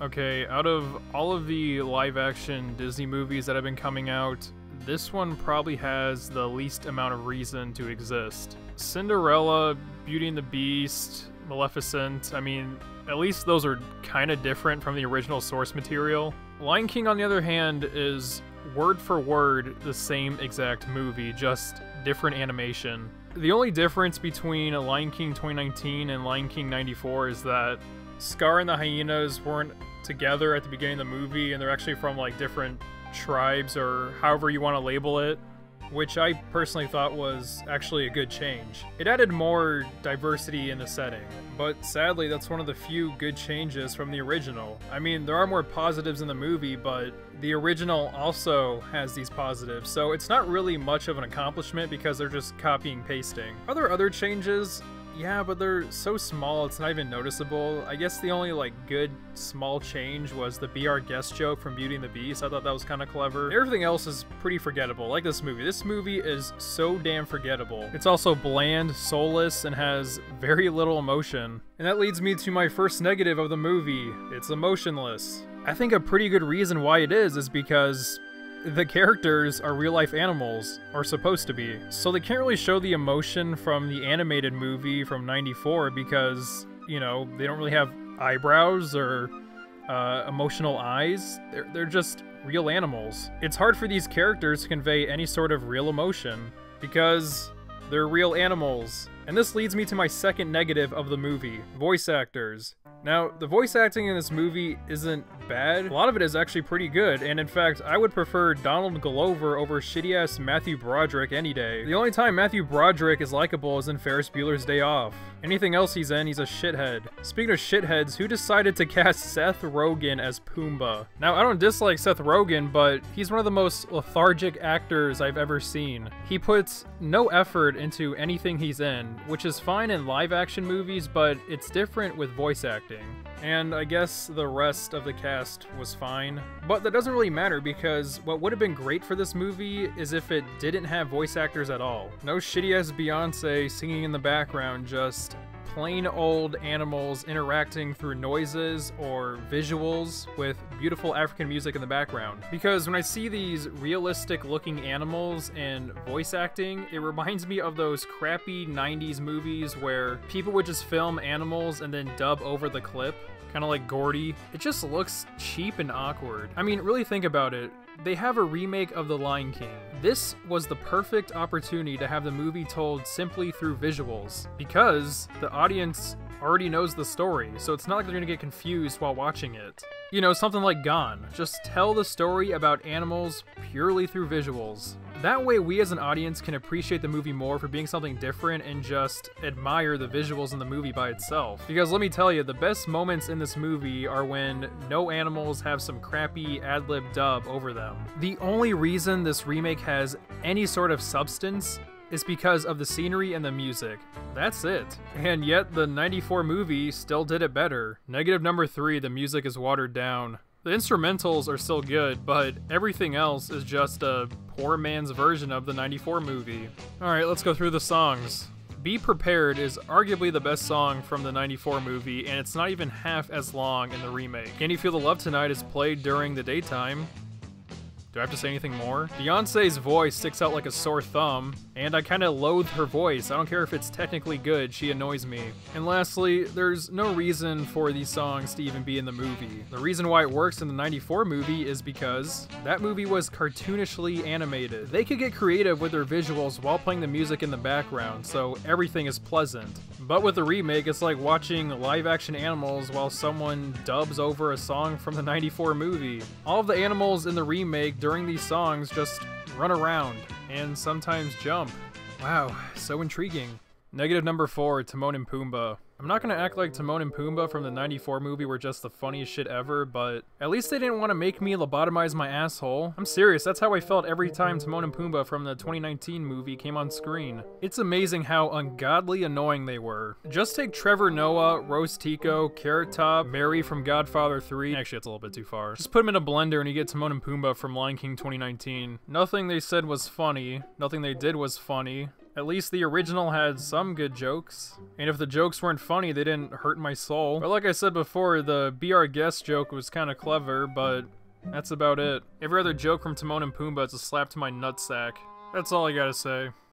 Okay, out of all of the live-action Disney movies that have been coming out, this one probably has the least amount of reason to exist. Cinderella, Beauty and the Beast, Maleficent, I mean, at least those are kind of different from the original source material. Lion King, on the other hand, is word for word the same exact movie, just different animation. The only difference between Lion King 2019 and Lion King 94 is that Scar and the hyenas weren't together at the beginning of the movie, and they're actually from like different tribes or however you want to label it, which I personally thought was actually a good change. It added more diversity in the setting, but sadly that's one of the few good changes from the original. I mean, there are more positives in the movie, but the original also has these positives, so it's not really much of an accomplishment because they're just copying pasting. Are there other changes? Yeah, but they're so small it's not even noticeable. I guess the only like good small change was the Be Our Guest joke from Beauty and the Beast. I thought that was kind of clever. Everything else is pretty forgettable, like this movie. This movie is so damn forgettable. It's also bland, soulless, and has very little emotion. And that leads me to my first negative of the movie. It's emotionless. I think a pretty good reason why it is because the characters are real-life animals, or supposed to be, so they can't really show the emotion from the animated movie from '94 because, you know, they don't really have eyebrows or emotional eyes. They're just real animals. It's hard for these characters to convey any sort of real emotion because they're real animals. And this leads me to my second negative of the movie: voice actors. Now, the voice acting in this movie isn't bad. A lot of it is actually pretty good, and in fact, I would prefer Donald Glover over shitty-ass Matthew Broderick any day. The only time Matthew Broderick is likable is in Ferris Bueller's Day Off. Anything else he's in, he's a shithead. Speaking of shitheads, who decided to cast Seth Rogen as Pumbaa? Now, I don't dislike Seth Rogen, but he's one of the most lethargic actors I've ever seen. He puts no effort into anything he's in, which is fine in live-action movies, but it's different with voice acting. And I guess the rest of the cast was fine. But that doesn't really matter because what would have been great for this movie is if it didn't have voice actors at all. No shitty-ass Beyonce singing in the background, just plain old animals interacting through noises or visuals with beautiful African music in the background. Because when I see these realistic looking animals and voice acting, it reminds me of those crappy 90s movies where people would just film animals and then dub over the clip, kind of like Gordy. It just looks cheap and awkward. I mean, really think about it. They have a remake of The Lion King. This was the perfect opportunity to have the movie told simply through visuals, because the audience already knows the story, so it's not like they're gonna get confused while watching it. You know, something like Gone. Just tell the story about animals purely through visuals. That way we as an audience can appreciate the movie more for being something different and just admire the visuals in the movie by itself. Because let me tell you, the best moments in this movie are when no animals have some crappy ad-lib dub over them. The only reason this remake has any sort of substance is because of the scenery and the music. That's it. And yet the '94 movie still did it better. Negative number 3, the music is watered down. The instrumentals are still good, but everything else is just a poor man's version of the '94 movie. Alright, let's go through the songs. Be Prepared is arguably the best song from the '94 movie, and it's not even half as long in the remake. Can You Feel the Love Tonight is played during the daytime. Do I have to say anything more? Beyonce's voice sticks out like a sore thumb, and I kinda loathe her voice. I don't care if it's technically good, she annoys me. And lastly, there's no reason for these songs to even be in the movie. The reason why it works in the '94 movie is because that movie was cartoonishly animated. They could get creative with their visuals while playing the music in the background, so everything is pleasant. But with the remake, it's like watching live-action animals while someone dubs over a song from the '94 movie. All of the animals in the remake during these songs just run around and sometimes jump. Wow, so intriguing. Negative number 4, Timon and Pumbaa. I'm not gonna act like Timon and Pumbaa from the '94 movie were just the funniest shit ever, but at least they didn't want to make me lobotomize my asshole. I'm serious, that's how I felt every time Timon and Pumbaa from the 2019 movie came on screen. It's amazing how ungodly annoying they were. Just take Trevor Noah, Rose Tico, Carrot Top, Mary from Godfather 3. Actually, that's a little bit too far. Just put them in a blender and you get Timon and Pumbaa from Lion King 2019. Nothing they said was funny. Nothing they did was funny. At least the original had some good jokes. And if the jokes weren't funny, they didn't hurt my soul. But like I said before, the Be Our Guest joke was kinda clever, but that's about it. Every other joke from Timon and Pumbaa is a slap to my nutsack. That's all I gotta say.